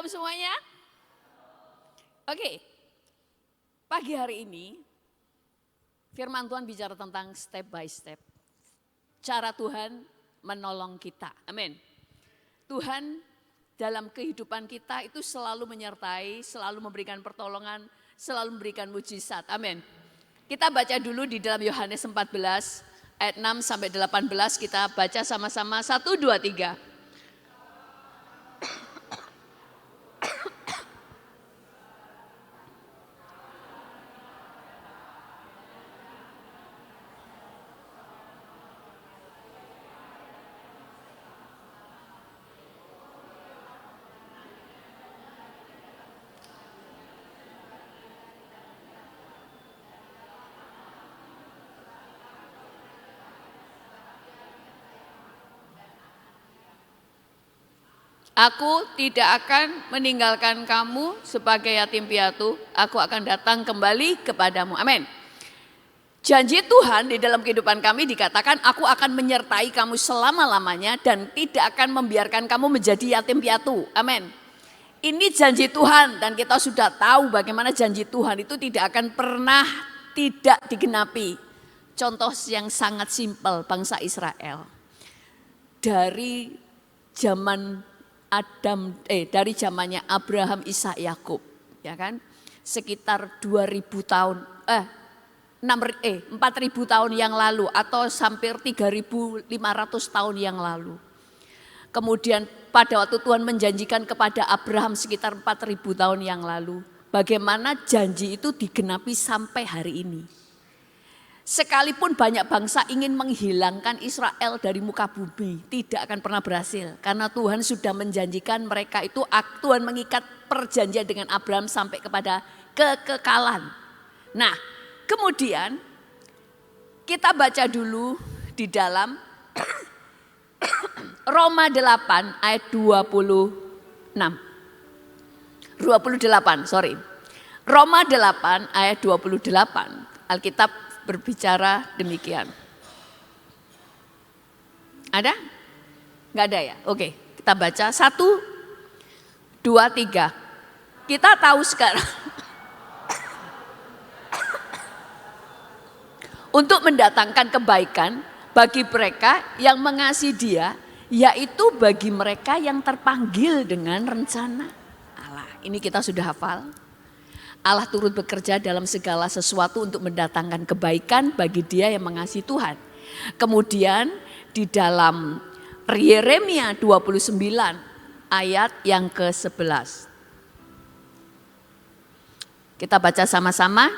Shalom semuanya. Oke, pagi hari ini firman Tuhan bicara tentang step by step. Cara Tuhan menolong kita. Amin. Tuhan dalam kehidupan kita itu selalu menyertai, selalu memberikan pertolongan, selalu memberikan mujizat. Amin. Kita baca dulu di dalam Yohanes 14 ayat 6 sampai 18, kita baca sama-sama 1, 2, 3. Aku tidak akan meninggalkan kamu sebagai yatim piatu, aku akan datang kembali kepadamu. Amin. Janji Tuhan di dalam kehidupan kami dikatakan, aku akan menyertai kamu selama-lamanya dan tidak akan membiarkan kamu menjadi yatim piatu. Amin. Ini janji Tuhan dan kita sudah tahu bagaimana janji Tuhan itu tidak akan pernah tidak digenapi. Contoh yang sangat simpel, bangsa Israel. Dari zaman dari zamannya Abraham, Ishak, Yakub, ya kan? Sekitar 2000 tahun 4000 tahun yang lalu atau hampir 3500 tahun yang lalu. Kemudian pada waktu Tuhan menjanjikan kepada Abraham sekitar 4000 tahun yang lalu, bagaimana janji itu digenapi sampai hari ini. Sekalipun banyak bangsa ingin menghilangkan Israel dari muka bumi, tidak akan pernah berhasil. Karena Tuhan sudah menjanjikan mereka itu, Tuhan mengikat perjanjian dengan Abraham sampai kepada kekekalan. Nah, kemudian kita baca dulu di dalam Roma 8 ayat 28, Roma 8 ayat 28, Alkitab berbicara demikian. Ada? Enggak ada ya? Oke, kita baca 1, 2, 3. Kita tahu sekarang untuk mendatangkan kebaikan bagi mereka yang mengasihi Dia, yaitu bagi mereka yang terpanggil dengan rencana Allah. Ini kita sudah hafal. Allah turut bekerja dalam segala sesuatu untuk mendatangkan kebaikan bagi dia yang mengasihi Tuhan. Kemudian di dalam Yeremia 29 ayat yang ke-11. Kita baca sama-sama.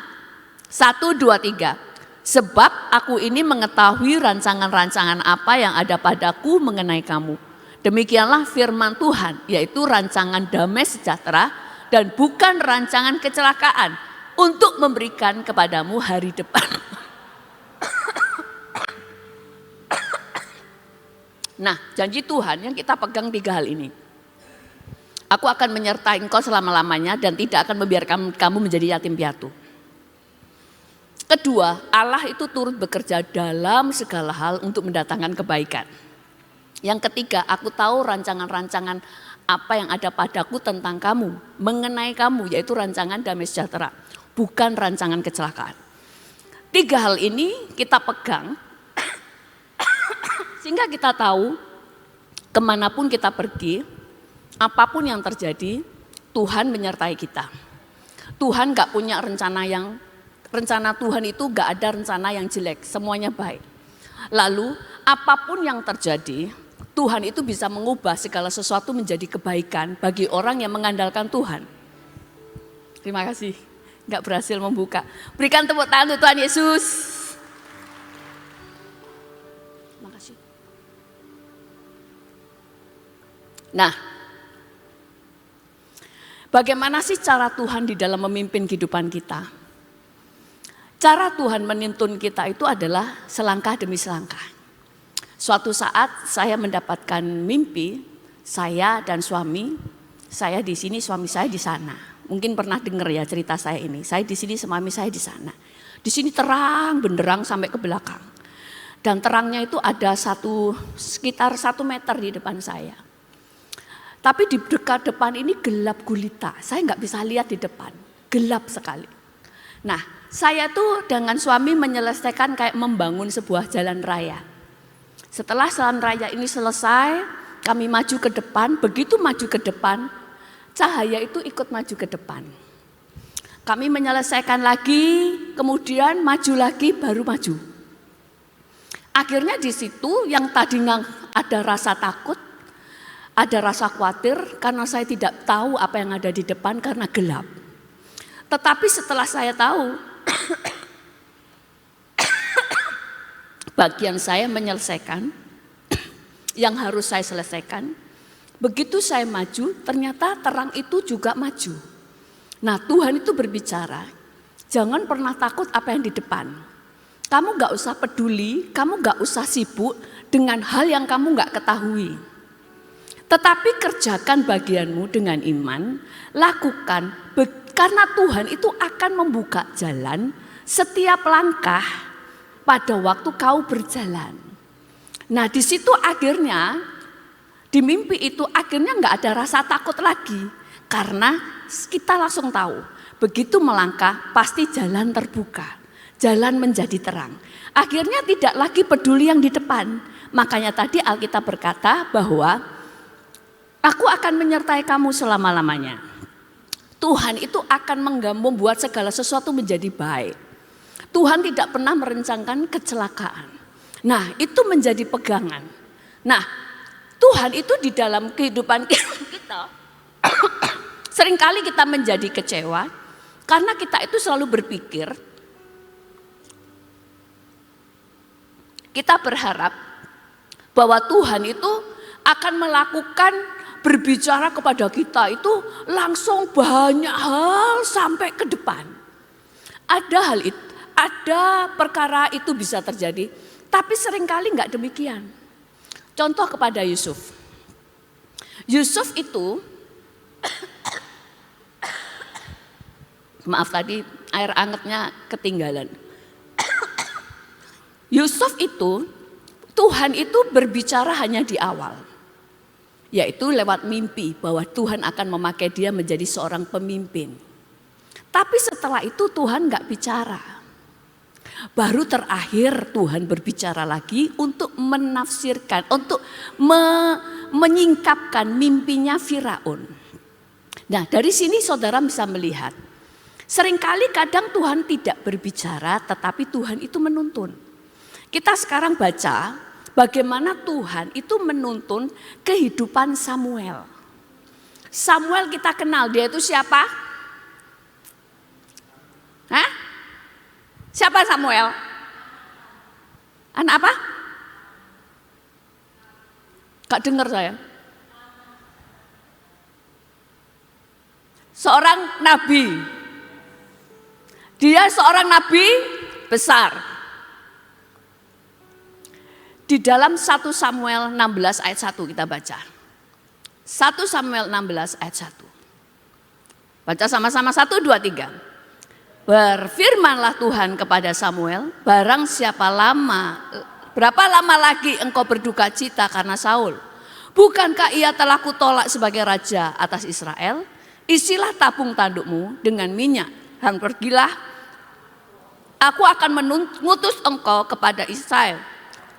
1, 2, 3. Sebab aku ini mengetahui rancangan-rancangan apa yang ada padaku mengenai kamu. Demikianlah firman Tuhan, yaitu rancangan damai sejahtera dan bukan rancangan kecelakaan, untuk memberikan kepadamu hari depan. Nah, janji Tuhan yang kita pegang 3 hal ini. Aku akan menyertai engkau selama-lamanya dan tidak akan membiarkan kamu menjadi yatim piatu. Kedua, Allah itu turut bekerja dalam segala hal untuk mendatangkan kebaikan. Yang ketiga, aku tahu rancangan-rancangan apa yang ada padaku tentang kamu, mengenai kamu, yaitu rancangan damai sejahtera, bukan rancangan kecelakaan. 3 hal ini kita pegang sehingga kita tahu kemanapun kita pergi, apapun yang terjadi, Tuhan menyertai kita. Tuhan gak punya rencana Tuhan itu gak ada rencana yang jelek, semuanya baik. Lalu apapun yang terjadi, Tuhan itu bisa mengubah segala sesuatu menjadi kebaikan bagi orang yang mengandalkan Tuhan. Terima kasih, gak berhasil membuka. Berikan tepuk tangan untuk Tuhan Yesus. Terima kasih. Nah, bagaimana sih cara Tuhan di dalam memimpin kehidupan kita? Cara Tuhan menuntun kita itu adalah selangkah demi selangkah. Suatu saat saya mendapatkan mimpi, saya dan suami, saya di sini, suami saya di sana. Mungkin pernah dengar ya cerita saya ini. Saya di sini, suami saya di sana. Di sini terang benderang sampai ke belakang. Dan terangnya itu ada sekitar 1 meter di depan saya. Tapi di dekat depan ini gelap gulita, saya nggak bisa lihat di depan, gelap sekali. Nah, saya tuh dengan suami menyelesaikan kayak membangun sebuah jalan raya. Setelah jalan raya ini selesai, kami maju ke depan, begitu maju ke depan, cahaya itu ikut maju ke depan. Kami menyelesaikan lagi, kemudian maju lagi, baru maju. Akhirnya di situ yang tadinya ada rasa takut, ada rasa khawatir karena saya tidak tahu apa yang ada di depan karena gelap. Tetapi setelah saya tahu, bagian saya menyelesaikan yang harus saya selesaikan. Begitu saya maju, ternyata terang itu juga maju. Nah, Tuhan itu berbicara, jangan pernah takut apa yang di depan. Kamu gak usah peduli, kamu gak usah sibuk dengan hal yang kamu gak ketahui. Tetapi kerjakan bagianmu dengan iman, lakukan, karena Tuhan itu akan membuka jalan setiap langkah pada waktu kau berjalan. Nah, di situ akhirnya di mimpi itu akhirnya nggak ada rasa takut lagi, karena kita langsung tahu begitu melangkah pasti jalan terbuka, jalan menjadi terang. Akhirnya tidak lagi peduli yang di depan. Makanya tadi Alkitab berkata bahwa aku akan menyertai kamu selama-lamanya. Tuhan itu akan membuat segala sesuatu menjadi baik. Tuhan tidak pernah merencanakan kecelakaan. Nah, itu menjadi pegangan. Nah, Tuhan itu di dalam kehidupan kita seringkali kita menjadi kecewa karena kita itu selalu berpikir, kita berharap bahwa Tuhan itu akan melakukan berbicara kepada kita itu langsung banyak hal sampai ke depan. Ada hal itu, ada perkara itu bisa terjadi, tapi seringkali enggak demikian. Contoh kepada Yusuf. Yusuf itu, maaf tadi air angetnya ketinggalan. Yusuf itu, Tuhan itu berbicara hanya di awal. Yaitu lewat mimpi bahwa Tuhan akan memakai dia menjadi seorang pemimpin. Tapi setelah itu Tuhan enggak bicara. Baru terakhir Tuhan berbicara lagi untuk menafsirkan, untuk menyingkapkan mimpinya Firaun. Nah, dari sini saudara bisa melihat, seringkali kadang Tuhan tidak berbicara tetapi Tuhan itu menuntun. Kita sekarang baca bagaimana Tuhan itu menuntun kehidupan Samuel. Samuel kita kenal, dia itu siapa? Hah? Siapa Samuel? Anak apa? Gak dengar saya. Seorang nabi. Dia seorang nabi besar. Di dalam 1 Samuel 16 ayat 1 kita baca. 1 Samuel 16 ayat 1. Baca sama-sama 1, 2, 3. Berfirmanlah Tuhan kepada Samuel, berapa lama lagi engkau berduka cita karena Saul? Bukankah ia telah kutolak sebagai raja atas Israel? Isilah tabung tandukmu dengan minyak dan pergilah. Aku akan mengutus engkau kepada Isai,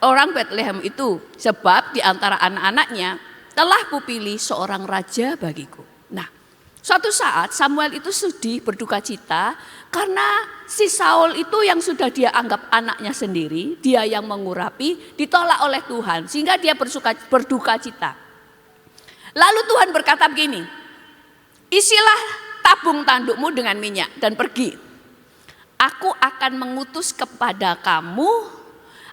orang Bethlehem itu, sebab di antara anak-anaknya telah kupilih seorang raja bagiku. Nah, suatu saat Samuel itu sedih berduka cita karena si Saul itu yang sudah dia anggap anaknya sendiri, dia yang mengurapi, ditolak oleh Tuhan sehingga dia berduka cita. Lalu Tuhan berkata begini, isilah tabung tandukmu dengan minyak dan pergi. Aku akan mengutus kepada kamu,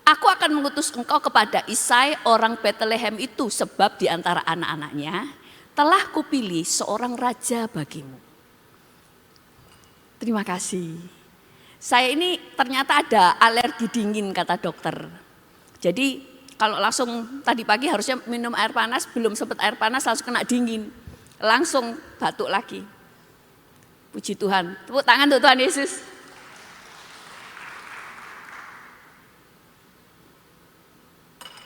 aku akan mengutus engkau kepada Isai orang Bethlehem itu, sebab di antara anak-anaknya telah kupilih seorang raja bagimu. Terima kasih. Saya ini ternyata ada alergi dingin kata dokter. Jadi kalau langsung tadi pagi harusnya minum air panas, belum sempat air panas langsung kena dingin. Langsung batuk lagi. Puji Tuhan. Tepuk tangan untuk Tuhan Yesus.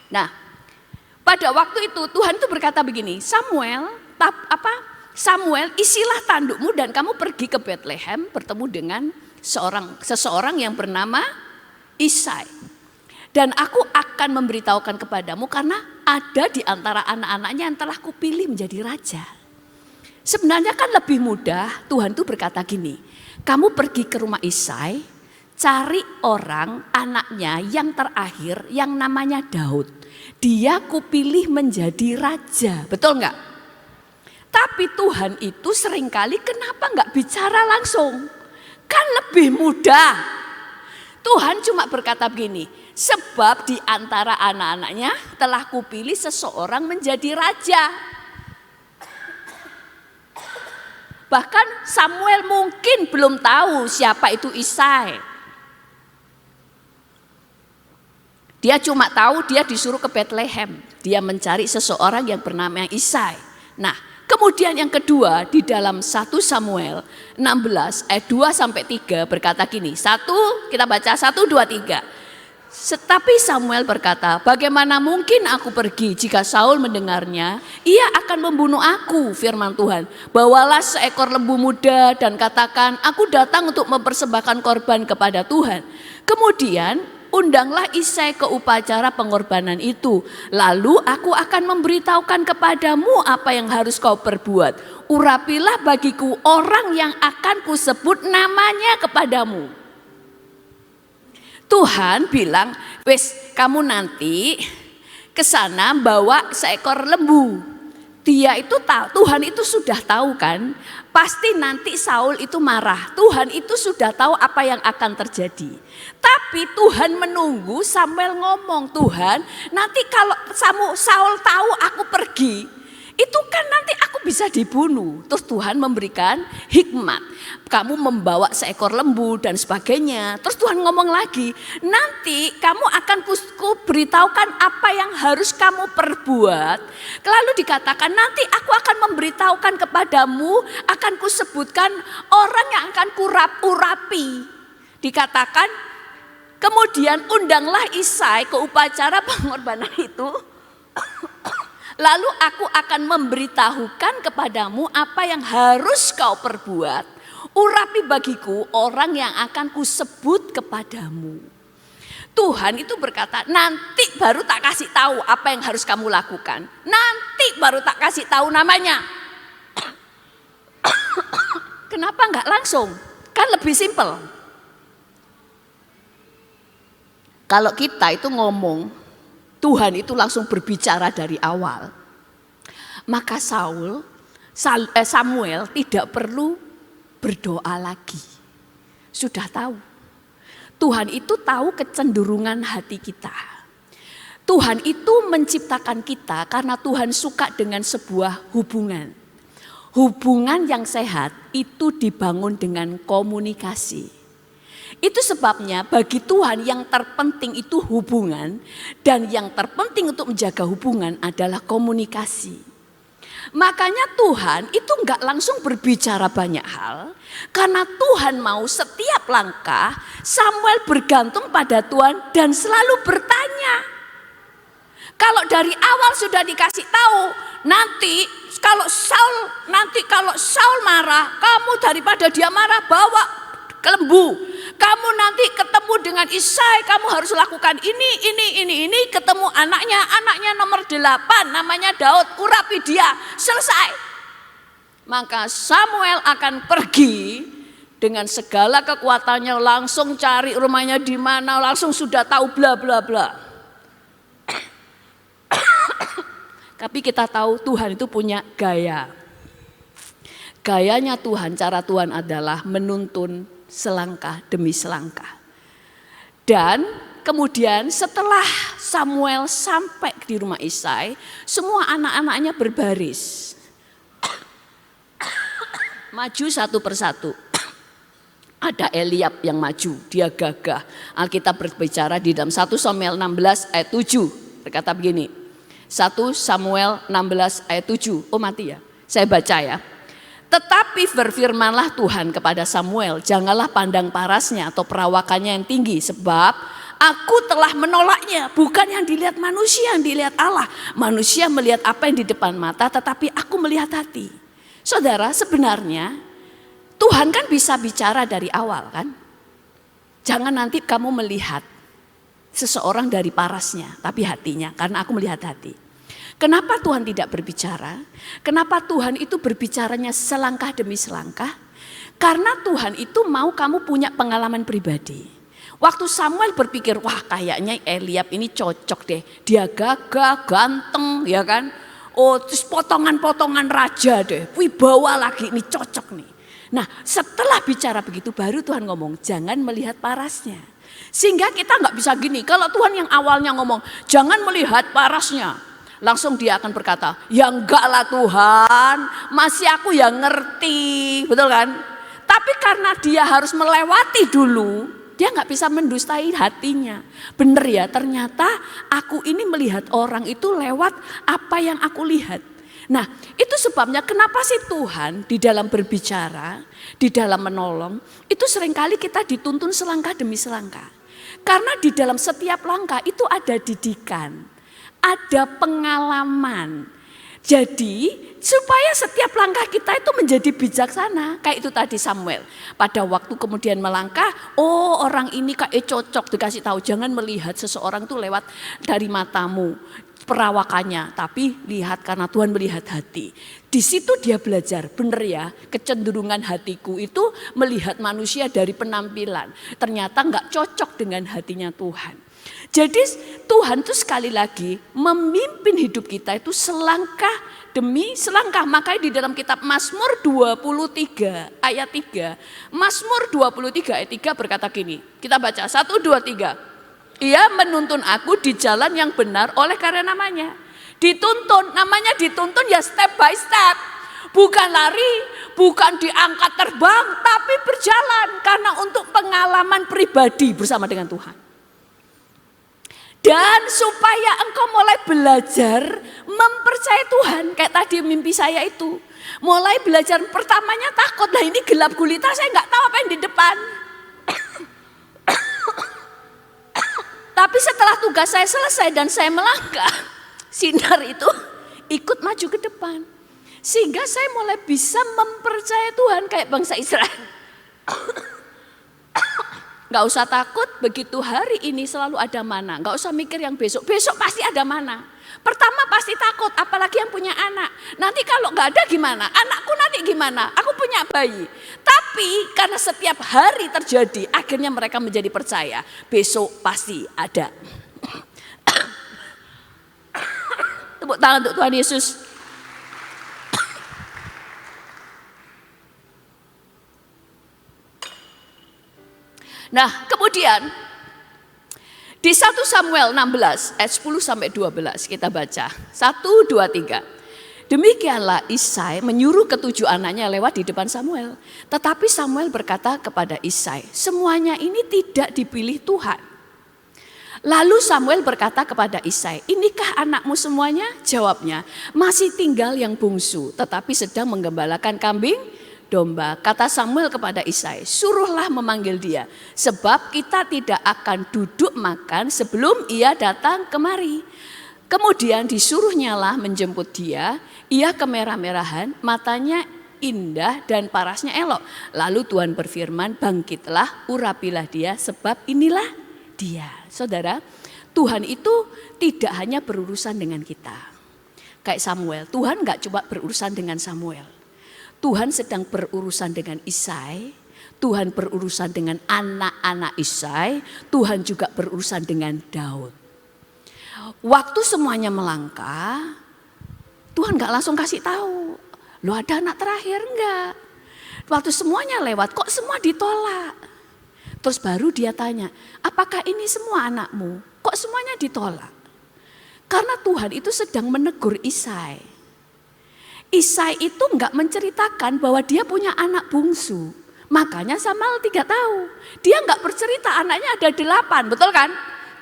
Nah, pada waktu itu Tuhan itu berkata begini, Samuel, Samuel, isilah tandukmu dan kamu pergi ke Bethlehem bertemu dengan seseorang yang bernama Isai. Dan aku akan memberitahukan kepadamu karena ada di antara anak-anaknya yang telah kupilih menjadi raja. Sebenarnya kan lebih mudah, Tuhan tuh berkata gini, kamu pergi ke rumah Isai, cari orang anaknya yang terakhir yang namanya Daud. Dia kupilih menjadi raja, betul enggak? Tapi Tuhan itu seringkali kenapa enggak bicara langsung? Kan lebih mudah. Tuhan cuma berkata begini, sebab di antara anak-anaknya telah kupilih seseorang menjadi raja. Bahkan Samuel mungkin belum tahu siapa itu Isai. Dia cuma tahu dia disuruh ke Bethlehem. Dia mencari seseorang yang bernama Isai. Nah, kemudian yang kedua di dalam 1 Samuel 16 ayat 2 sampai 3 berkata gini. Kita baca 1, 2, 3. Tetapi Samuel berkata, bagaimana mungkin aku pergi jika Saul mendengarnya? Ia akan membunuh aku, firman Tuhan. Bawalah seekor lembu muda dan katakan, aku datang untuk mempersembahkan korban kepada Tuhan. Kemudian undanglah Isai ke upacara pengorbanan itu. Lalu aku akan memberitahukan kepadamu apa yang harus kau perbuat. Urapilah bagiku orang yang akan kusebut namanya kepadamu. Tuhan bilang, wes kamu nanti ke sana bawa seekor lembu. Dia itu tahu, Tuhan itu sudah tahu kan, pasti nanti Saul itu marah. Tuhan itu sudah tahu apa yang akan terjadi. Tapi Tuhan menunggu Samuel ngomong, Tuhan nanti kalau Saul tahu aku pergi, itu kan nanti aku bisa dibunuh. Terus Tuhan memberikan hikmat. Kamu membawa seekor lembu dan sebagainya. Terus Tuhan ngomong lagi, nanti kamu akan beritahukan apa yang harus kamu perbuat. Lalu dikatakan nanti aku akan memberitahukan kepadamu, akan kusebutkan orang yang akan urapi. Dikatakan kemudian undanglah Isai ke upacara pengorbanan itu. Lalu aku akan memberitahukan kepadamu apa yang harus kau perbuat. Urapi bagiku orang yang akan kusebut kepadamu. Tuhan itu berkata, nanti baru tak kasih tahu apa yang harus kamu lakukan. Nanti baru tak kasih tahu namanya. Kenapa enggak langsung? Kan lebih simpel. Kalau kita itu ngomong, Tuhan itu langsung berbicara dari awal. Maka Samuel tidak perlu berdoa lagi. Sudah tahu. Tuhan itu tahu kecenderungan hati kita. Tuhan itu menciptakan kita karena Tuhan suka dengan sebuah hubungan. Hubungan yang sehat itu dibangun dengan komunikasi. Itu sebabnya bagi Tuhan yang terpenting itu hubungan, dan yang terpenting untuk menjaga hubungan adalah komunikasi. Makanya Tuhan itu enggak langsung berbicara banyak hal, karena Tuhan mau setiap langkah Samuel bergantung pada Tuhan dan selalu bertanya. Kalau dari awal sudah dikasih tahu, nanti kalau Saul marah, kamu daripada dia marah bawa ke lembu. Kamu nanti ketemu dengan Isai, kamu harus lakukan ini, ketemu anaknya nomor 8, namanya Daud, urapi dia, selesai. Maka Samuel akan pergi dengan segala kekuatannya, langsung cari rumahnya di mana, langsung sudah tahu bla bla bla. Tapi kita tahu Tuhan itu punya gaya. Gayanya Tuhan, cara Tuhan adalah menuntun selangkah demi selangkah. Dan kemudian setelah Samuel sampai di rumah Isai, semua anak-anaknya berbaris. Maju satu persatu. Ada Eliab yang maju, dia gagah. Alkitab berbicara di dalam 1 Samuel 16 ayat 7. Berkata begini, 1 Samuel 16 ayat 7. Oh mati ya, saya baca ya. Tetapi berfirmanlah Tuhan kepada Samuel, janganlah pandang parasnya atau perawakannya yang tinggi, sebab aku telah menolaknya. Bukan yang dilihat manusia, yang dilihat Allah. Manusia melihat apa yang di depan mata, tetapi aku aku melihat hati. Saudara, sebenarnya Tuhan kan bisa bicara dari awal kan. Jangan nanti kamu melihat seseorang dari parasnya, tapi hatinya, karena aku melihat hati. Kenapa Tuhan tidak berbicara? Kenapa Tuhan itu berbicaranya selangkah demi selangkah? Karena Tuhan itu mau kamu punya pengalaman pribadi. Waktu Samuel berpikir, wah kayaknya Eliab ini cocok deh. Dia gagah, ganteng, ya kan. Oh, terus potongan-potongan raja deh. Wibawa lagi, ini cocok nih. Nah, setelah bicara begitu baru Tuhan ngomong, jangan melihat parasnya. Sehingga kita nggak bisa gini. Kalau Tuhan yang awalnya ngomong, jangan melihat parasnya. Langsung dia akan berkata, ya enggak lah Tuhan, masih aku yang ngerti. Betul kan? Tapi karena dia harus melewati dulu, dia nggak bisa mendustai hatinya. Bener ya, ternyata aku ini melihat orang itu lewat apa yang aku lihat. Nah, itu sebabnya kenapa sih Tuhan di dalam berbicara, di dalam menolong, itu seringkali kita dituntun selangkah demi selangkah. Karena di dalam setiap langkah itu ada didikan, ada pengalaman. Jadi supaya setiap langkah kita itu menjadi bijaksana. Kayak itu tadi Samuel. Pada waktu kemudian melangkah, oh orang ini kayak cocok, dikasih tahu. Jangan melihat seseorang itu lewat dari matamu, perawakannya. Tapi lihat karena Tuhan melihat hati. Di situ dia belajar, bener ya, kecenderungan hatiku itu melihat manusia dari penampilan. Ternyata gak cocok dengan hatinya Tuhan. Jadi Tuhan itu sekali lagi memimpin hidup kita itu selangkah demi selangkah. Makanya di dalam kitab Mazmur 23 ayat 3. Mazmur 23 ayat 3 berkata gini. Kita baca 1, 2, 3. Ia menuntun aku di jalan yang benar oleh karena namanya. Dituntun, namanya dituntun ya step by step. Bukan lari, bukan diangkat terbang, tapi berjalan. Karena untuk pengalaman pribadi bersama dengan Tuhan. Dan supaya engkau mulai belajar mempercayai Tuhan. Kayak tadi mimpi saya itu. Mulai belajar pertamanya takut. Nah ini gelap gulita, saya gak tahu apa yang di depan. Tapi setelah tugas saya selesai dan saya melangkah, sinar itu ikut maju ke depan. Sehingga saya mulai bisa mempercayai Tuhan kayak bangsa Israel. Gak usah takut, begitu hari ini selalu ada mana. Gak usah mikir yang besok, besok pasti ada mana. Pertama pasti takut, apalagi yang punya anak. Nanti kalau gak ada gimana? Anakku nanti gimana? Aku punya bayi. Tapi karena setiap hari terjadi, akhirnya mereka menjadi percaya. Besok pasti ada. Tepuk tangan untuk Tuhan Yesus. Nah kemudian di 1 Samuel 16 ayat 10 sampai 12 kita baca 1, 2, 3. Demikianlah Isai menyuruh ketujuh anaknya lewat di depan Samuel. Tetapi Samuel berkata kepada Isai, semuanya ini tidak dipilih Tuhan. Lalu Samuel berkata kepada Isai, inikah anakmu semuanya? Jawabnya, masih tinggal yang bungsu tetapi sedang menggembalakan kambing domba. Kata Samuel kepada Isai, suruhlah memanggil dia, sebab kita tidak akan duduk makan sebelum ia datang kemari. Kemudian disuruhnyalah menjemput dia, ia kemerah-merahan, matanya indah dan parasnya elok. Lalu Tuhan berfirman, bangkitlah, urapilah dia, sebab inilah dia. Saudara, Tuhan itu tidak hanya berurusan dengan kita. Kayak Samuel, Tuhan gak coba berurusan dengan Samuel. Tuhan sedang berurusan dengan Isai, Tuhan berurusan dengan anak-anak Isai, Tuhan juga berurusan dengan Daud. Waktu semuanya melangkah, Tuhan gak langsung kasih tahu, lo ada anak terakhir enggak? Waktu semuanya lewat, kok semua ditolak? Terus baru dia tanya, apakah ini semua anakmu? Kok semuanya ditolak? Karena Tuhan itu sedang menegur Isai. Isai itu enggak menceritakan bahwa dia punya anak bungsu. Makanya Samuel tidak tahu. Dia enggak bercerita anaknya ada 8, betul kan?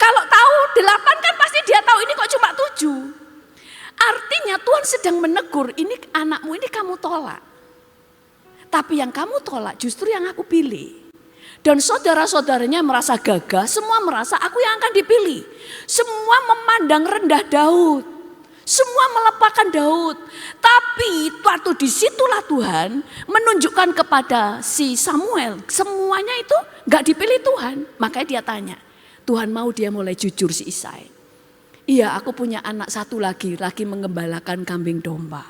Kalau tahu 8 kan pasti dia tahu ini kok cuma 7. Artinya Tuhan sedang menegur, ini anakmu ini kamu tolak. Tapi yang kamu tolak justru yang aku pilih. Dan saudara-saudaranya merasa gagah, semua merasa aku yang akan dipilih. Semua memandang rendah Daud. Semua melupakan Daud. Tapi waktu disitulah Tuhan menunjukkan kepada si Samuel, semuanya itu gak dipilih Tuhan. Makanya dia tanya, Tuhan mau dia mulai jujur si Isai. Iya, aku punya anak satu lagi mengembalakan kambing domba.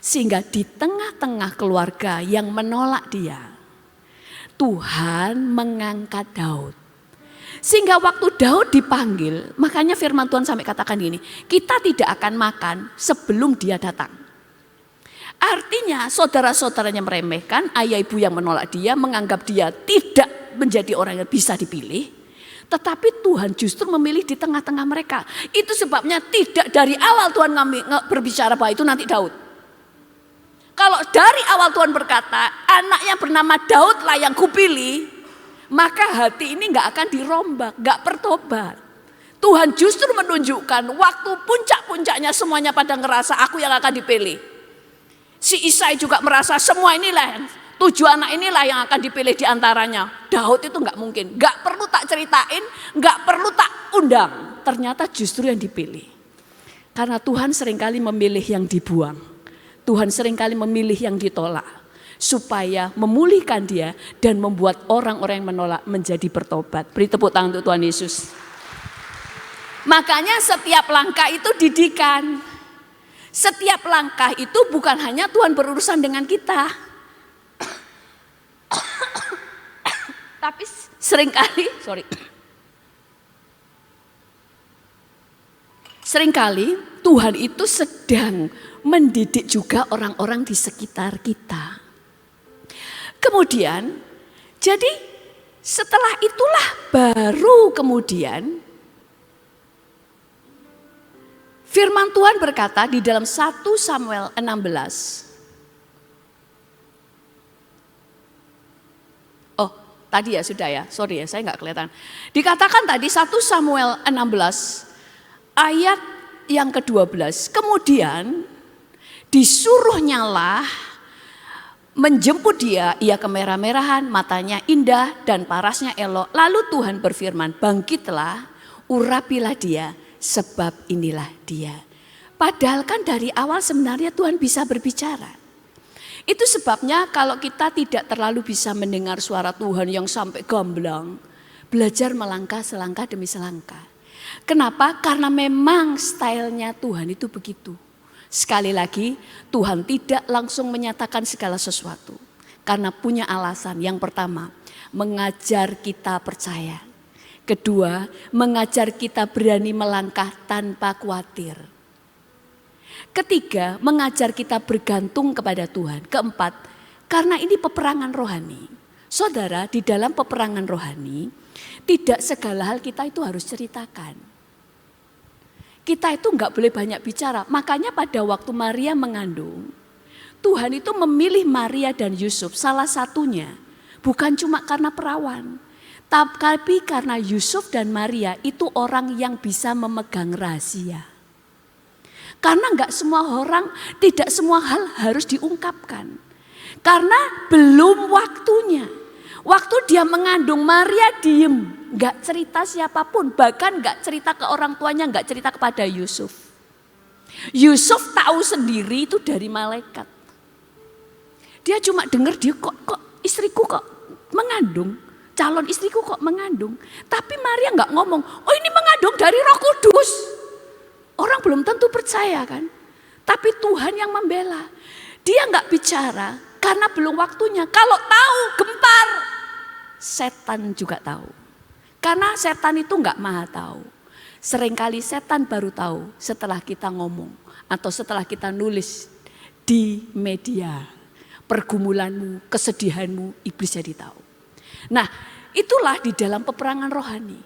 Sehingga di tengah-tengah keluarga yang menolak dia, Tuhan mengangkat Daud. Sehingga waktu Daud dipanggil, makanya firman Tuhan sampai katakan gini, kita tidak akan makan sebelum dia datang. Artinya saudara-saudaranya meremehkan, ayah ibu yang menolak dia, menganggap dia tidak menjadi orang yang bisa dipilih. Tetapi Tuhan justru memilih di tengah-tengah mereka. Itu sebabnya tidak dari awal Tuhan berbicara bahwa itu nanti Daud. Kalau dari awal Tuhan berkata, anak yang bernama Daud lah yang kupilih, maka hati ini gak akan dirombak, gak bertobat. Tuhan justru menunjukkan waktu puncak-puncaknya semuanya pada ngerasa aku yang akan dipilih. Si Isai juga merasa semua inilah, 7 anak inilah yang akan dipilih diantaranya. Daud itu gak mungkin, gak perlu tak ceritain, gak perlu tak undang. Ternyata justru yang dipilih. Karena Tuhan seringkali memilih yang dibuang. Tuhan seringkali memilih yang ditolak. Supaya memulihkan dia dan membuat orang-orang yang menolak menjadi bertobat. Beri tepuk tangan untuk Tuhan Yesus. Makanya setiap langkah itu didikan. Setiap langkah itu bukan hanya Tuhan berurusan dengan kita. Tapi seringkali Tuhan itu sedang mendidik juga orang-orang di sekitar kita. Kemudian, jadi setelah itulah baru kemudian firman Tuhan berkata di dalam 1 Samuel 16. Oh, tadi ya sudah ya, sorry ya saya nggak kelihatan. Dikatakan tadi 1 Samuel 16 ayat yang ke-12. Kemudian disuruh nyala menjemput dia, ia kemerah-merahan, matanya indah dan parasnya elok. Lalu Tuhan berfirman, bangkitlah, urapilah dia, sebab inilah dia. Padahal kan dari awal sebenarnya Tuhan bisa berbicara. Itu sebabnya kalau kita tidak terlalu bisa mendengar suara Tuhan yang sampai gamblang, belajar melangkah selangkah demi selangkah. Kenapa? Karena memang stylenya Tuhan itu begitu. Sekali lagi, Tuhan tidak langsung menyatakan segala sesuatu. Karena punya alasan. Yang pertama, mengajar kita percaya. Kedua, mengajar kita berani melangkah tanpa khawatir. Ketiga, mengajar kita bergantung kepada Tuhan. Keempat, karena ini peperangan rohani. Saudara, di dalam peperangan rohani, tidak segala hal kita itu harus ceritakan. Kita itu enggak boleh banyak bicara. Makanya pada waktu Maria mengandung, Tuhan itu memilih Maria dan Yusuf salah satunya. Bukan cuma karena perawan. Tapi karena Yusuf dan Maria itu orang yang bisa memegang rahasia. Karena enggak semua orang, tidak semua hal harus diungkapkan. Karena belum waktunya. Waktu dia mengandung, Maria diem, gak cerita siapapun, bahkan gak cerita ke orang tuanya, gak cerita kepada Yusuf. Yusuf tahu sendiri itu dari malaikat. Dia cuma dengar dia kok istriku kok mengandung, calon istriku kok mengandung. Tapi Maria gak ngomong, oh ini mengandung dari Roh Kudus. Orang belum tentu percaya kan, tapi Tuhan yang membela. Dia gak bicara karena belum waktunya. Kalau tahu gempar, setan juga tahu. Karena setan itu enggak maha tahu. Seringkali setan baru tahu setelah kita ngomong. Atau setelah kita nulis di media. Pergumulanmu, kesedihanmu, iblis jadi tahu. Nah, itulah di dalam peperangan rohani.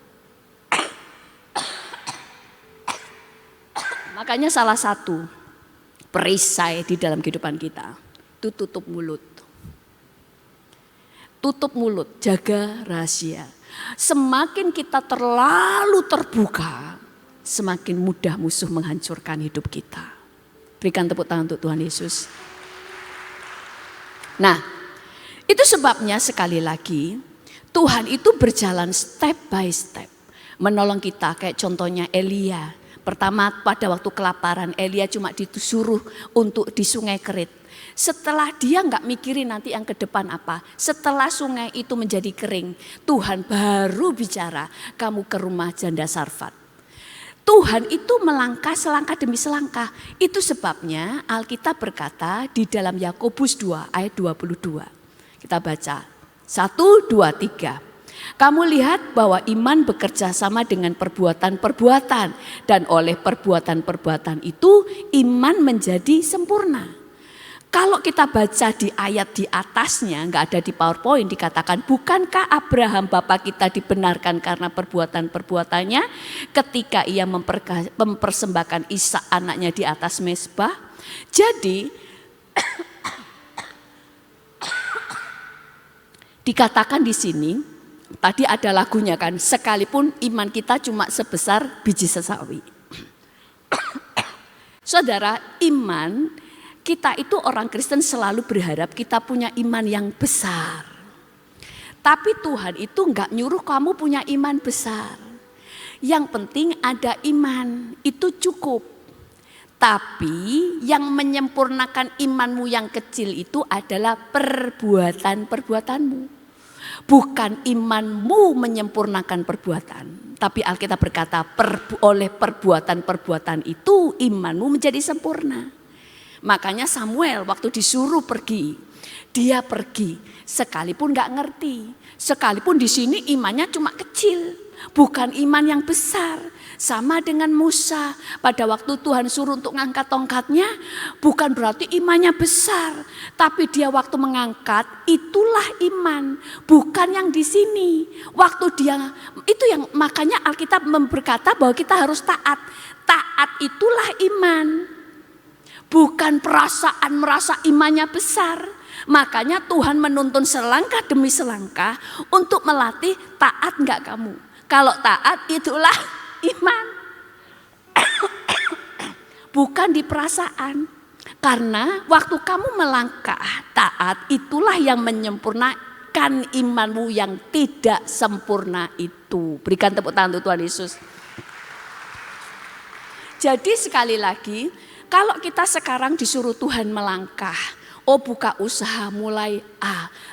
Makanya salah satu perisai di dalam kehidupan kita itu tutup mulut. Tutup mulut, jaga rahasia. Semakin kita terlalu terbuka, semakin mudah musuh menghancurkan hidup kita. Berikan tepuk tangan untuk Tuhan Yesus. Nah, itu sebabnya sekali lagi Tuhan itu berjalan step by step. Menolong kita kayak contohnya Elia. Pertama, pada waktu kelaparan Elia cuma disuruh untuk di Sungai Kerit. Setelah dia nggak mikirin nanti yang ke depan apa, setelah sungai itu menjadi kering, Tuhan baru bicara, kamu ke rumah janda Sarfat. Tuhan itu melangkah selangkah demi selangkah. Itu sebabnya Alkitab berkata di dalam Yakobus 2 ayat 22. Kita baca 1, 2, 3. Kamu lihat bahwa iman bekerja sama dengan perbuatan-perbuatan. Dan oleh perbuatan-perbuatan itu iman menjadi sempurna. Kalau kita baca di ayat di atasnya, nggak ada di PowerPoint, dikatakan bukankah Abraham bapak kita dibenarkan karena perbuatan-perbuatannya ketika ia mempersembahkan Ishak anaknya di atas mezbah. Jadi dikatakan di sini, tadi ada lagunya kan, sekalipun iman kita cuma sebesar biji sesawi. Saudara, iman kita itu orang Kristen selalu berharap kita punya iman yang besar. Tapi Tuhan itu enggak nyuruh kamu punya iman besar. Yang penting ada iman, itu cukup. Tapi yang menyempurnakan imanmu yang kecil itu adalah perbuatan-perbuatanmu. Bukan imanmu menyempurnakan perbuatan. Tapi Alkitab berkata oleh perbuatan-perbuatan itu imanmu menjadi sempurna. Makanya Samuel waktu disuruh pergi, dia pergi sekalipun gak ngerti. Sekalipun di sini imannya cuma kecil, bukan iman yang besar. Sama dengan Musa, pada waktu Tuhan suruh untuk ngangkat tongkatnya, bukan berarti imannya besar. Tapi dia waktu mengangkat, itulah iman, bukan yang di sini. Waktu dia, itu yang makanya Alkitab berkata bahwa kita harus taat. Taat itulah iman. Bukan perasaan merasa imannya besar. Makanya Tuhan menuntun selangkah demi selangkah untuk melatih taat enggak kamu. Kalau taat itulah iman. Bukan di perasaan. Karena waktu kamu melangkah taat itulah yang menyempurnakan imanmu yang tidak sempurna itu. Berikan tepuk tangan untuk Tuhan Yesus. Jadi sekali lagi, kalau kita sekarang disuruh Tuhan melangkah, buka usaha mulai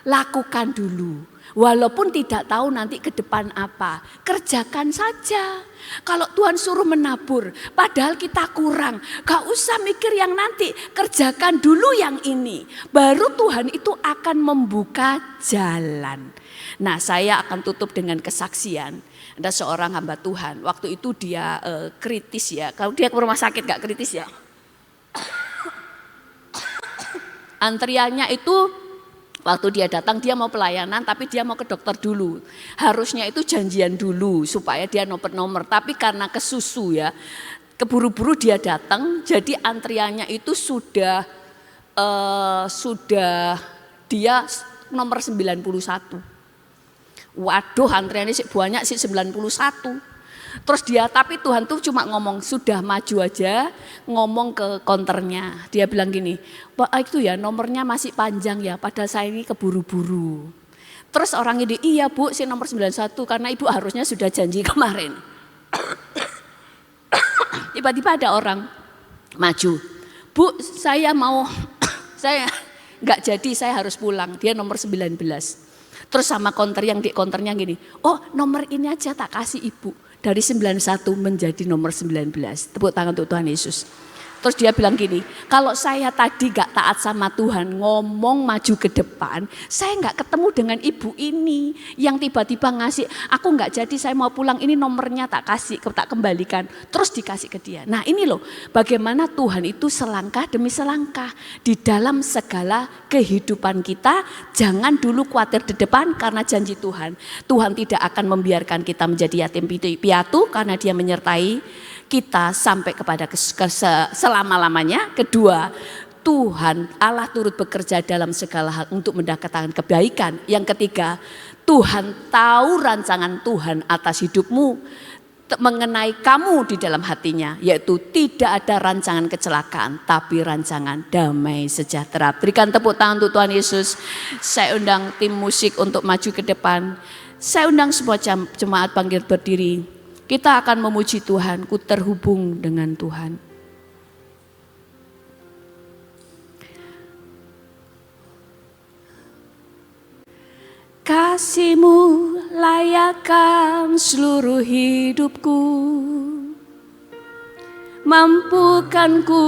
lakukan dulu. Walaupun tidak tahu nanti ke depan apa, kerjakan saja. Kalau Tuhan suruh menabur, padahal kita kurang, gak usah mikir yang nanti, kerjakan dulu yang ini. Baru Tuhan itu akan membuka jalan. Nah, saya akan tutup dengan kesaksian. Ada seorang hamba Tuhan, waktu itu dia kritis ya, kalau dia ke rumah sakit gak kritis ya. Antriannya itu waktu dia datang dia mau pelayanan tapi dia mau ke dokter dulu. Harusnya itu janjian dulu supaya dia nomor. Tapi karena kesusu ya, keburu-buru dia datang. Jadi antriannya itu sudah dia nomor 91. Waduh, antriannya sih banyak sih 91. Terus dia, tapi Tuhan tuh cuma ngomong, sudah maju aja, ngomong ke konternya. Dia bilang gini, Pak itu ya nomornya masih panjang ya, padahal saya ini keburu-buru. Terus orang ini, iya Bu, si nomor 91 karena Ibu harusnya sudah janji kemarin. Tiba-tiba ada orang maju, Bu saya nggak jadi, saya harus pulang, dia nomor 19. Terus sama konter yang di konternya gini, nomor ini aja tak kasih Ibu. Dari 91 menjadi nomor 19. Tepuk tangan untuk Tuhan Yesus. Terus dia bilang gini, kalau saya tadi gak taat sama Tuhan, ngomong maju ke depan, saya gak ketemu dengan ibu ini yang tiba-tiba ngasih, aku gak jadi, saya mau pulang, ini nomornya tak kasih, tak kembalikan, terus dikasih ke dia. Nah ini loh, bagaimana Tuhan itu selangkah demi selangkah di dalam segala kehidupan kita. Jangan dulu khawatir di depan karena janji Tuhan. Tuhan tidak akan membiarkan kita menjadi yatim piatu karena Dia menyertai kita sampai kepada selama-lamanya. Kedua, Tuhan Allah turut bekerja dalam segala hal untuk mendatangkan kebaikan. Yang ketiga, Tuhan tahu rancangan Tuhan atas hidupmu mengenai kamu di dalam hatinya, yaitu tidak ada rancangan kecelakaan tapi rancangan damai sejahtera. Berikan tepuk tangan untuk Tuhan Yesus. Saya undang tim musik untuk maju ke depan. Saya undang semua jemaat bangkit berdiri. kita akan memuji Tuhan, ku terhubung dengan Tuhan. Kasih-Mu layakkan seluruh hidupku, mampukan ku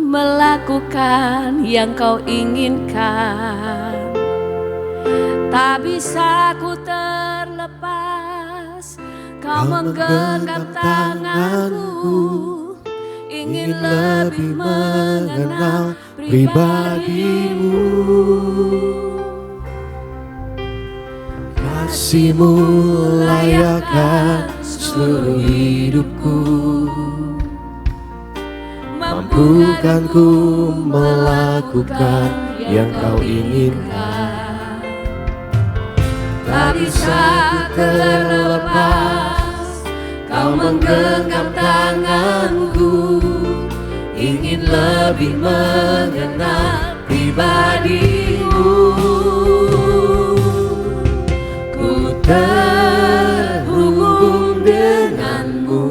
melakukan yang Kau inginkan. Tak bisa ku terlepas, Kau menggenggam tanganku, ingin lebih mengenal pribadi-Mu. Kasih-Mu layakkan seluruh hidupku, mampukan ku melakukan yang Kau inginkan. Tak bisa terlepas, Kau menggenggam tanganku, ingin lebih mengenal pribadi-Mu. Terhubung dengan-Mu,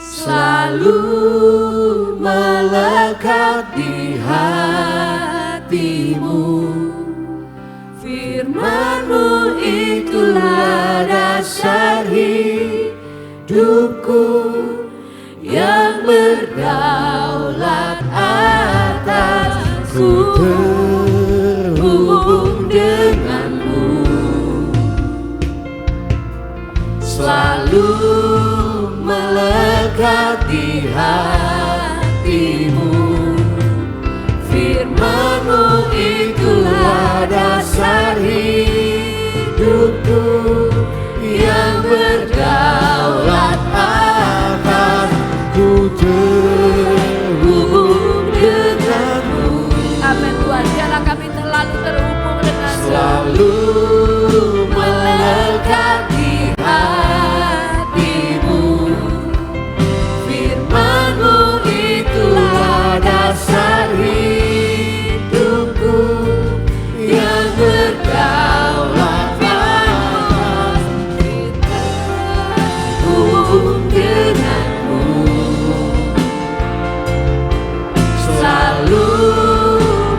selalu melekat di hati-Mu. Firman-Mu itulah dasar hidupku, yang berdaulat atasku. Terhubung dengan-Mu, selalu melekat di hati-Mu. Firman-Mu itulah dasar hidupku, yang berdaulat atasku. Terhubung dengan-Mu. Amin Tuhan, biarlah kami selalu terhubung dengan selalu melekat di hati-Mu. Firman-Mu itulah dasar hidupku, yang berdaulat atasku. Terhubung dengan-Mu, selalu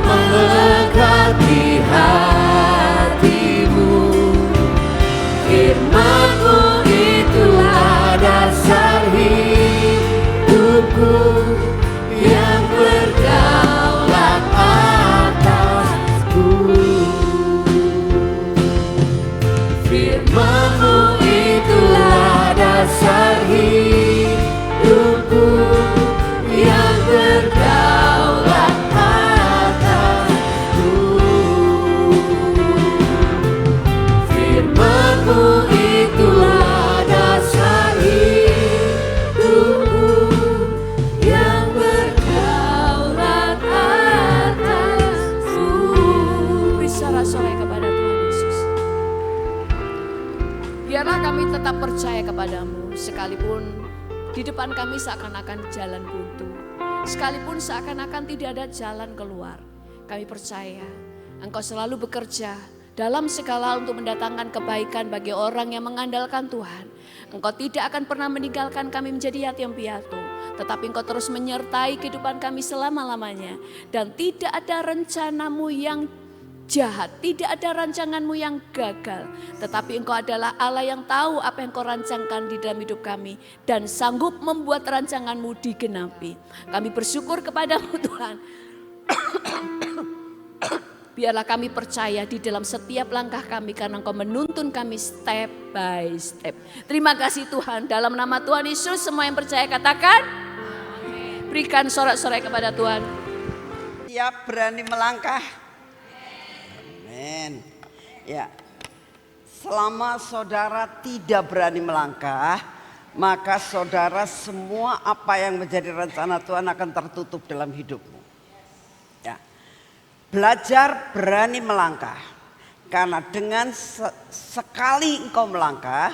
melekat di hati-Mu. Firman-Mu itulah dasar hidupku, yang berdaulat atasku. Firman-Mu itulah dasar hidupku, yang berdaulat atasku. Firman-Mu itulah dasar hidupku, yang berdaulat atasku. Beri sorak-sorai kepada Tuhan Yesus. Biarlah kami tetap percaya kepadamu, sekalipun di depan kami seakan-akan jalan buntu, sekalipun seakan-akan tidak ada jalan keluar. Kami percaya Engkau selalu bekerja dalam segala untuk mendatangkan kebaikan bagi orang yang mengandalkan Tuhan. Engkau tidak akan pernah meninggalkan kami menjadi yatim piatu, tetapi Engkau terus menyertai kehidupan kami selama-lamanya. Dan tidak ada rencanamu yang jahat, tidak ada rancanganmu yang gagal, tetapi Engkau adalah Allah yang tahu apa yang Kau rancangkan di dalam hidup kami dan sanggup membuat rancanganmu digenapi. Kami bersyukur kepadamu Tuhan. Biarlah kami percaya di dalam setiap langkah kami, karena Engkau menuntun kami step by step. Terima kasih Tuhan, dalam nama Tuhan Yesus semua yang percaya katakan amin. Berikan sorak-sorai kepada Tuhan. Siap berani melangkah. Amin. Ya. Selama saudara tidak berani melangkah, maka saudara semua apa yang menjadi rencana Tuhan akan tertutup dalam hidupmu. Ya. Belajar berani melangkah. Karena dengan sekali engkau melangkah,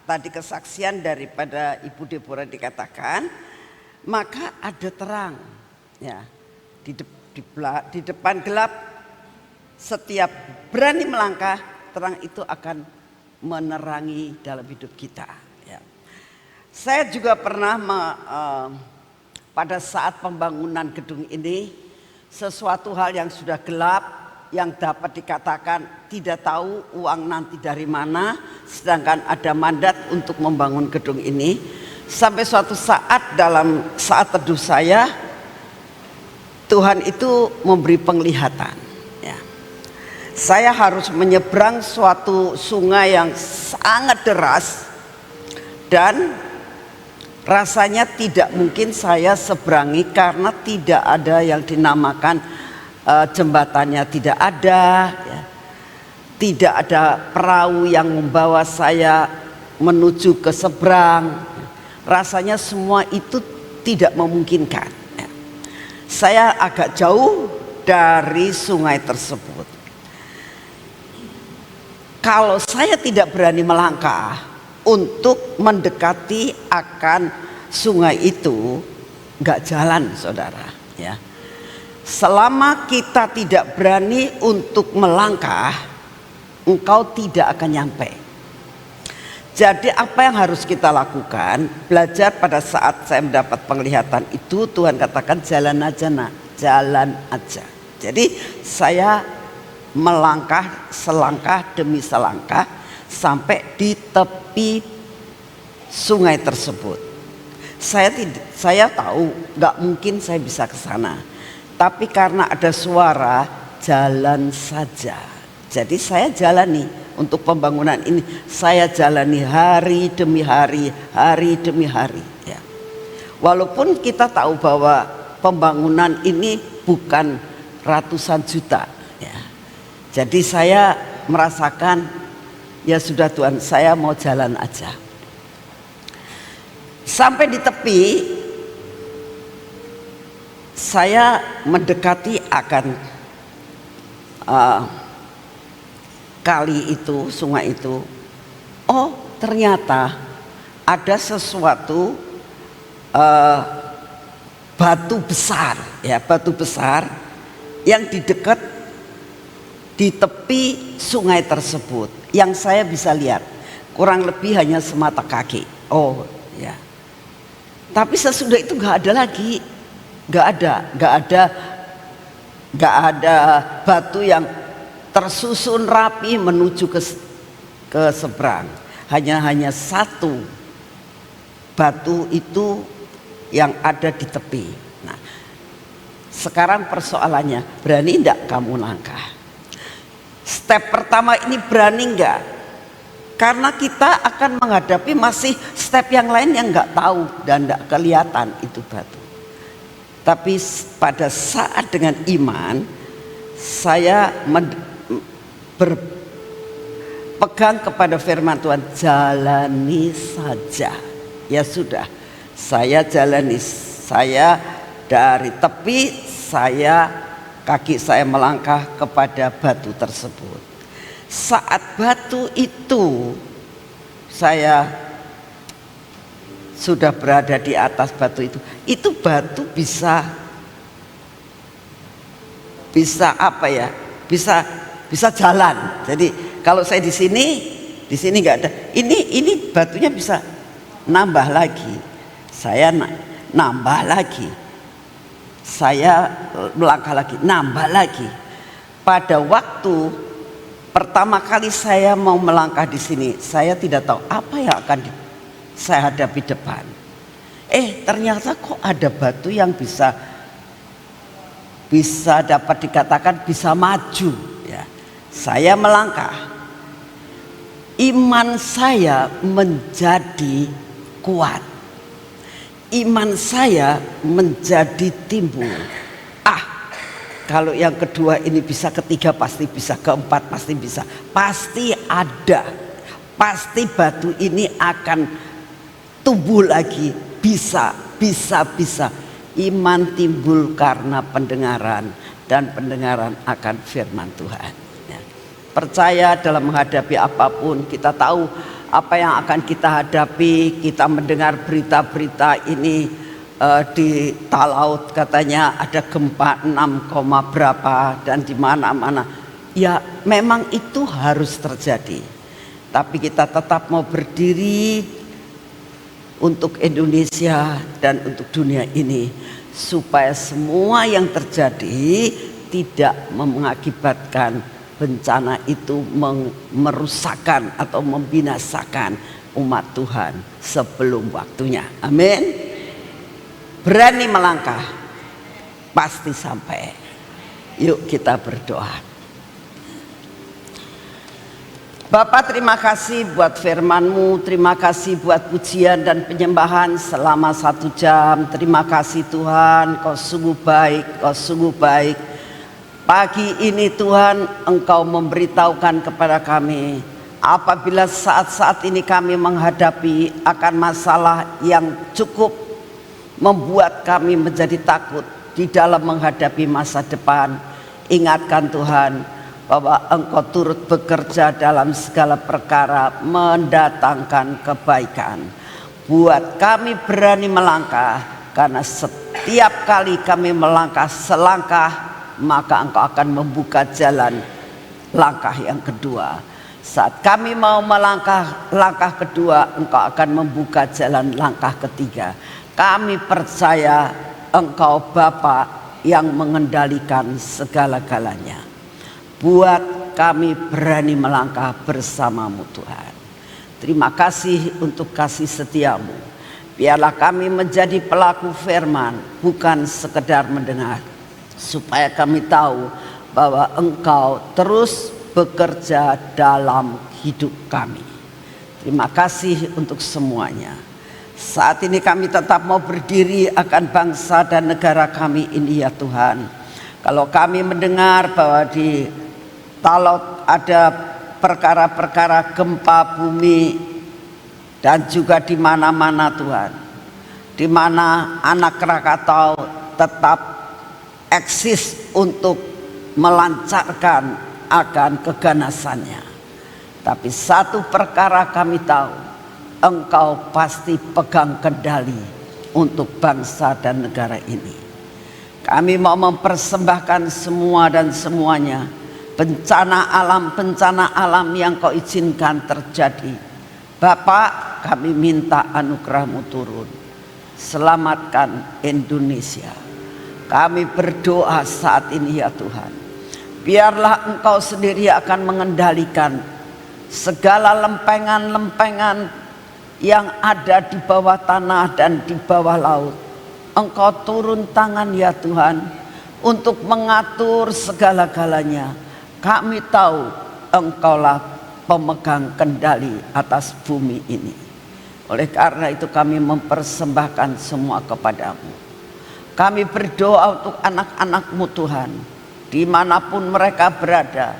tadi kesaksian daripada Ibu Deborah dikatakan, maka ada terang. Ya. Di depan gelap, setiap berani melangkah, terang itu akan menerangi dalam hidup kita. Ya. Saya juga pernah pada saat pembangunan gedung ini, sesuatu hal yang sudah gelap, yang dapat dikatakan tidak tahu uang nanti dari mana, sedangkan ada mandat untuk membangun gedung ini. Sampai suatu saat dalam saat teduh saya, Tuhan itu memberi penglihatan. Ya. Saya harus menyeberang suatu sungai yang sangat deras dan rasanya tidak mungkin saya seberangi karena tidak ada yang dinamakan jembatannya, tidak ada, ya. Tidak ada perahu yang membawa saya menuju ke seberang. Rasanya semua itu tidak memungkinkan. Ya. Saya agak jauh dari sungai tersebut. Kalau saya tidak berani melangkah untuk mendekati akan sungai itu, nggak jalan, saudara. Ya, selama kita tidak berani untuk melangkah, engkau tidak akan nyampe. Jadi apa yang harus kita lakukan? Belajar pada saat saya mendapat penglihatan itu, Tuhan katakan jalan aja nak, jalan aja. Jadi saya melangkah selangkah demi selangkah sampai di tepi sungai tersebut. Saya tahu nggak mungkin saya bisa ke sana, tapi karena ada suara jalan saja. Jadi saya jalani untuk pembangunan ini. Saya jalani hari demi hari, hari demi hari. Ya. Walaupun kita tahu bahwa pembangunan ini bukan ratusan juta. Ya. Jadi saya merasakan, ya sudah Tuhan, saya mau jalan aja. Sampai di tepi, saya mendekati akan kali itu, sungai itu. Oh, ternyata ada sesuatu batu besar, ya, batu besar yang di dekat di tepi sungai tersebut, yang saya bisa lihat kurang lebih hanya semata kaki. Oh ya, tapi sesudah itu nggak ada lagi, nggak ada batu yang tersusun rapi menuju ke seberang. Hanya satu batu itu yang ada di tepi. Nah, sekarang persoalannya, berani enggak kamu langkah? Step pertama ini berani enggak? Karena kita akan menghadapi masih step yang lain yang enggak tahu dan enggak kelihatan itu batu. Tapi pada saat dengan iman, saya berpegang kepada firman Tuhan, jalani saja. Ya sudah, saya jalani. Saya dari tepi, kaki saya melangkah kepada batu tersebut. Saat batu itu, saya sudah berada di atas batu itu batu bisa apa ya? Bisa jalan. Jadi kalau saya di sini nggak ada. Ini batunya bisa nambah lagi. Saya nambah lagi. Saya melangkah lagi, nambah lagi. Pada waktu pertama kali saya mau melangkah di sini, saya tidak tahu apa yang akan saya hadapi depan. Ternyata kok ada batu yang bisa dapat dikatakan bisa maju. Ya, saya melangkah. Iman saya menjadi kuat. Iman saya menjadi timbul. Kalau yang kedua ini bisa, ketiga pasti bisa, keempat pasti bisa. Pasti ada. Pasti batu ini akan tumbuh lagi. Bisa. Iman timbul karena pendengaran, dan pendengaran akan firman Tuhan. Ya. Percaya dalam menghadapi apapun, kita tahu apa yang akan kita hadapi. Kita mendengar berita-berita ini di Talaut katanya ada gempa 6, berapa dan di mana-mana. Ya memang itu harus terjadi. tapi kita tetap mau berdiri untuk Indonesia dan untuk dunia ini, supaya semua yang terjadi tidak mengakibatkan bencana itu merusakkan atau membinasakan umat Tuhan sebelum waktunya. Amin. Berani melangkah, pasti sampai. Yuk kita berdoa. Bapak, terima kasih buat firman-Mu, terima kasih buat pujian dan penyembahan selama 1 jam. Terima kasih Tuhan, Kau sungguh baik, Kau sungguh baik. Pagi ini Tuhan, Engkau memberitahukan kepada kami, apabila saat-saat ini kami menghadapi akan masalah yang cukup membuat kami menjadi takut di dalam menghadapi masa depan. Ingatkan Tuhan, bahwa Engkau turut bekerja dalam segala perkara mendatangkan kebaikan. Buat kami berani melangkah, karena setiap kali kami melangkah selangkah, maka Engkau akan membuka jalan langkah yang kedua. Saat kami mau melangkah langkah kedua, Engkau akan membuka jalan langkah ketiga. Kami percaya Engkau Bapa yang mengendalikan segala-galanya. Buat kami berani melangkah bersama-Mu Tuhan. Terima kasih untuk kasih setia-Mu. Biarlah kami menjadi pelaku firman, bukan sekedar mendengar. Supaya kami tahu bahwa Engkau terus bekerja dalam hidup kami. Terima kasih untuk semuanya. Saat ini kami tetap mau berdiri akan bangsa dan negara kami ini ya Tuhan. Kalau kami mendengar bahwa di Talot ada perkara-perkara gempa bumi dan juga di mana-mana Tuhan, di mana anak Krakatau tetap eksis untuk melancarkan akan keganasannya. Tapi satu perkara kami tahu, Engkau pasti pegang kendali untuk bangsa dan negara ini. Kami mau mempersembahkan semua dan semuanya, bencana alam yang Kau izinkan terjadi. Bapak, kami minta anugerah-Mu turun. Selamatkan Indonesia. Kami berdoa saat ini ya Tuhan. Biarlah Engkau sendiri akan mengendalikan segala lempengan-lempengan yang ada di bawah tanah dan di bawah laut. Engkau turun tangan ya Tuhan untuk mengatur segala-galanya. Kami tahu Engkaulah pemegang kendali atas bumi ini. Oleh karena itu kami mempersembahkan semua kepadamu. Kami berdoa untuk anak-anak-Mu Tuhan, dimanapun mereka berada.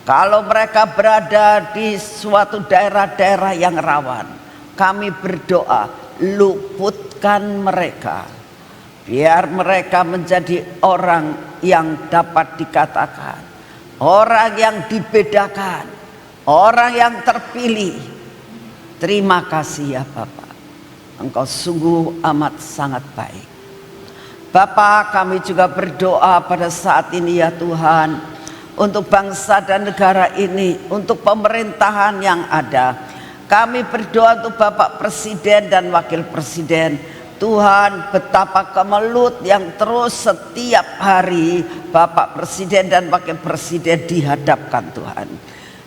Kalau mereka berada di suatu daerah-daerah yang rawan, kami berdoa, luputkan mereka. Biar mereka menjadi orang yang dapat dikatakan orang yang dibedakan, orang yang terpilih. Terima kasih ya Bapak, Engkau sungguh amat sangat baik. Bapak, kami juga berdoa pada saat ini ya Tuhan, untuk bangsa dan negara ini, untuk pemerintahan yang ada. Kami berdoa untuk Bapak Presiden dan Wakil Presiden. Tuhan, betapa kemelut yang terus setiap hari Bapak Presiden dan Wakil Presiden dihadapkan Tuhan.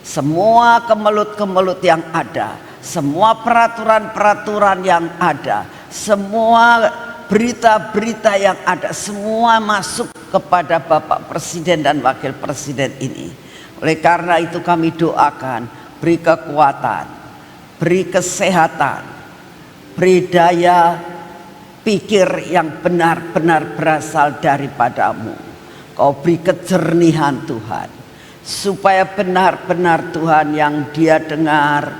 Semua kemelut-kemelut yang ada, semua peraturan-peraturan yang ada, semua berita-berita yang ada, semua masuk kepada Bapak Presiden dan Wakil Presiden ini. Oleh karena itu kami doakan, beri kekuatan, beri kesehatan, beri daya pikir yang benar-benar berasal daripada-Mu. Kau beri kejernihan Tuhan, supaya benar-benar Tuhan yang dia dengar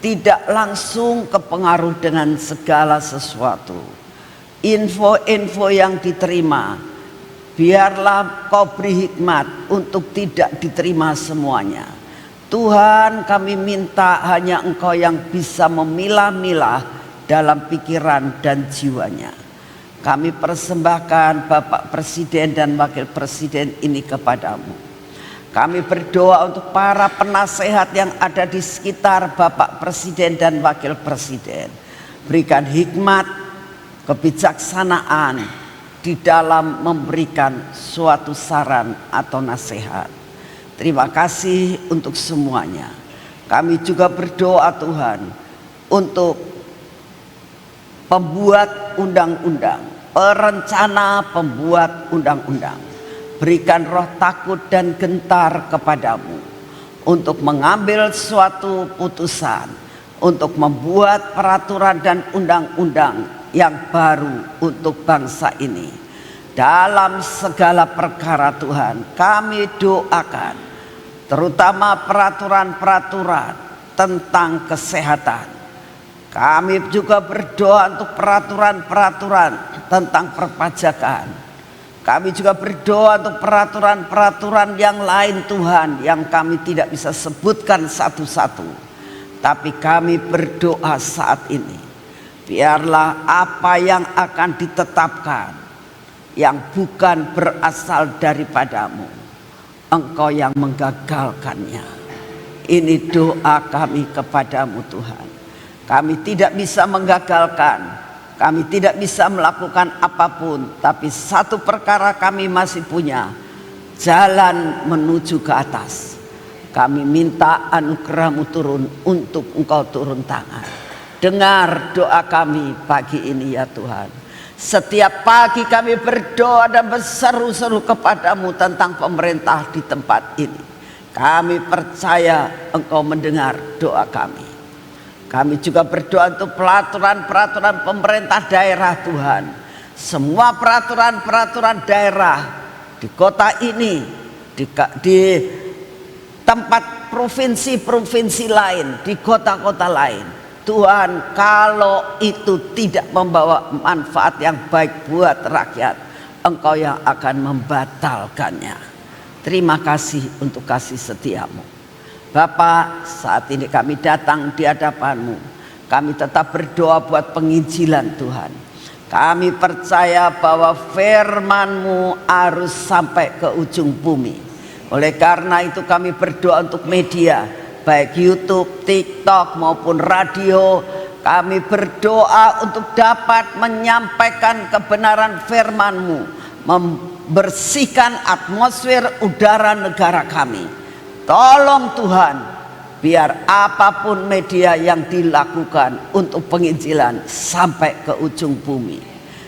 tidak langsung kepengaruh dengan segala sesuatu. Info-info yang diterima, biarlah Kau beri hikmat untuk tidak diterima semuanya. Tuhan, kami minta hanya Engkau yang bisa memilah-milah dalam pikiran dan jiwanya. Kami persembahkan Bapak Presiden dan Wakil Presiden ini kepadamu. Kami berdoa untuk para penasehat yang ada di sekitar Bapak Presiden dan Wakil Presiden. Berikan hikmat, kebijaksanaan di dalam memberikan suatu saran atau nasihat. Terima kasih untuk semuanya. Kami juga berdoa Tuhan untuk pembuat undang-undang, perencana pembuat undang-undang. Berikan roh takut dan gentar kepadamu untuk mengambil suatu putusan, untuk membuat peraturan dan undang-undang yang baru untuk bangsa ini. Dalam segala perkara Tuhan, kami doakan, terutama peraturan-peraturan tentang kesehatan. Kami juga berdoa untuk peraturan-peraturan tentang perpajakan. Kami juga berdoa untuk peraturan-peraturan yang lain Tuhan, yang kami tidak bisa sebutkan satu-satu. Tapi kami berdoa saat ini, biarlah apa yang akan ditetapkan, yang bukan berasal daripadamu, Engkau yang menggagalkannya. Ini doa kami kepadamu Tuhan. Kami tidak bisa menggagalkan, kami tidak bisa melakukan apapun, tapi satu perkara kami masih punya, jalan menuju ke atas. Kami minta anugerah-Mu turun untuk Engkau turun tangan. Dengar doa kami pagi ini ya Tuhan. Setiap pagi kami berdoa dan berseru-seru kepadamu tentang pemerintah di tempat ini. Kami percaya Engkau mendengar doa kami. Kami juga berdoa untuk peraturan-peraturan pemerintah daerah Tuhan. Semua peraturan-peraturan daerah di kota ini, di tempat provinsi-provinsi lain, di kota-kota lain. Tuhan, kalau itu tidak membawa manfaat yang baik buat rakyat, Engkau yang akan membatalkannya. Terima kasih untuk kasih setiamu. Bapak, saat ini kami datang di hadapan-Mu. Kami tetap berdoa buat penginjilan Tuhan. Kami percaya bahwa firman-Mu harus sampai ke ujung bumi. Oleh karena itu kami berdoa untuk media, baik YouTube, TikTok maupun radio. Kami berdoa untuk dapat menyampaikan kebenaran firman-Mu, membersihkan atmosfer udara negara kami. Tolong Tuhan, biar apapun media yang dilakukan untuk penginjilan sampai ke ujung bumi.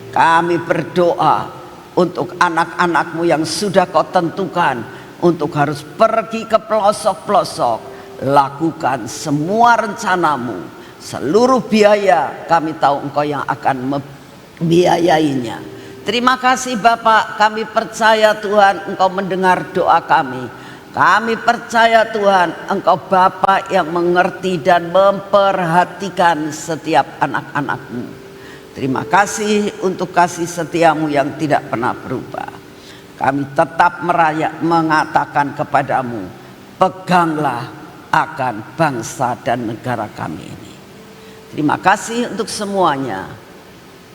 Kami berdoa untuk anak-anak-Mu yang sudah Kau tentukan untuk harus pergi ke pelosok-pelosok. Lakukan semua rencana-Mu, seluruh biaya kami tahu Engkau yang akan membiayainya. Terima kasih Bapak, kami percaya Tuhan Engkau mendengar doa kami. Kami percaya Tuhan Engkau Bapa yang mengerti dan memperhatikan setiap anak-anak-Mu. Terima kasih untuk kasih setiamu yang tidak pernah berubah. Kami tetap mengatakan kepadamu, peganglah akan bangsa dan negara kami ini. Terima kasih untuk semuanya.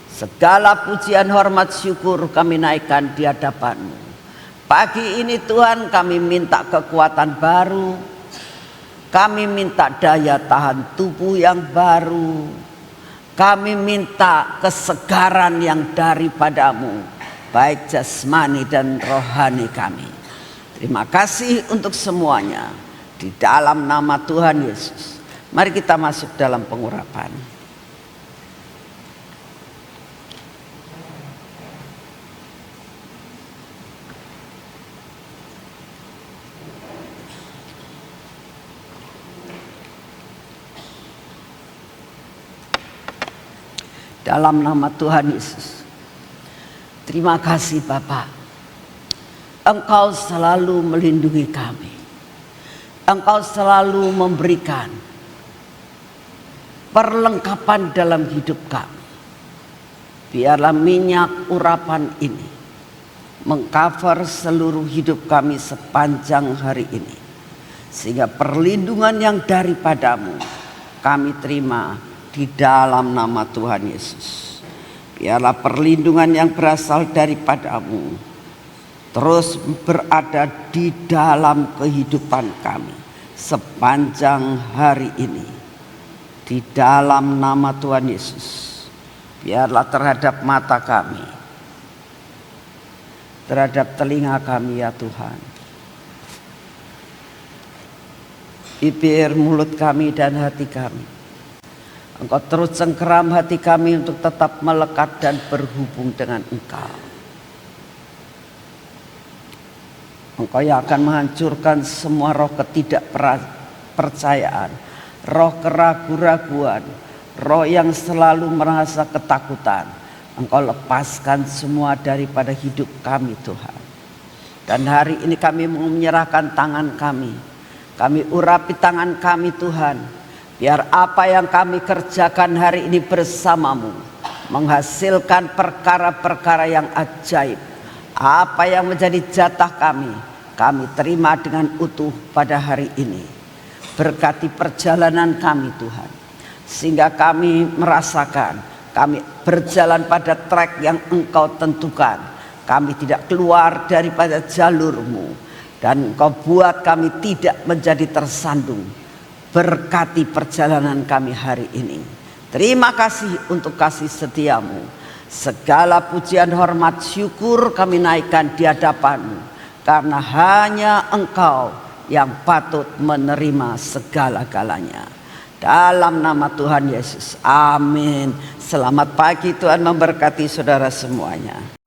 Segala pujian, hormat, syukur kami naikkan di hadapan-Mu. Pagi ini Tuhan kami minta kekuatan baru, kami minta daya tahan tubuh yang baru, kami minta kesegaran yang daripadamu, baik jasmani dan rohani kami. Terima kasih untuk semuanya, di dalam nama Tuhan Yesus. Mari kita masuk dalam pengurapan. Dalam nama Tuhan Yesus. Terima kasih Bapak. Engkau selalu melindungi kami. Engkau selalu memberikan perlengkapan dalam hidup kami. Biarlah minyak urapan ini mengcover seluruh hidup kami sepanjang hari ini. Sehingga perlindungan yang daripadamu kami terima di dalam nama Tuhan Yesus. Biarlah perlindungan yang berasal daripadamu terus berada di dalam kehidupan kami sepanjang hari ini. Di dalam nama Tuhan Yesus, biarlah terhadap mata kami, terhadap telinga kami ya Tuhan, bibir, mulut kami dan hati kami, Engkau terus cengkeram hati kami untuk tetap melekat dan berhubung dengan Engkau. Engkau yang akan menghancurkan semua roh ketidakpercayaan, roh keraguan-raguan, roh yang selalu merasa ketakutan. Engkau lepaskan semua daripada hidup kami Tuhan. Dan hari ini kami mau menyerahkan tangan kami. Kami urapi tangan kami Tuhan. Biar apa yang kami kerjakan hari ini bersamamu menghasilkan perkara-perkara yang ajaib. Apa yang menjadi jatah kami terima dengan utuh pada hari ini. Berkati perjalanan kami Tuhan, sehingga kami merasakan kami berjalan pada trek yang Engkau tentukan. Kami tidak keluar daripada jalur-Mu, dan Engkau buat kami tidak menjadi tersandung. Berkati perjalanan kami hari ini. Terima kasih untuk kasih setia-Mu. Segala pujian, hormat, syukur kami naikkan di hadapan-Mu, karena hanya Engkau yang patut menerima segala-galanya. Dalam nama Tuhan Yesus, amin. Selamat pagi, Tuhan memberkati saudara semuanya.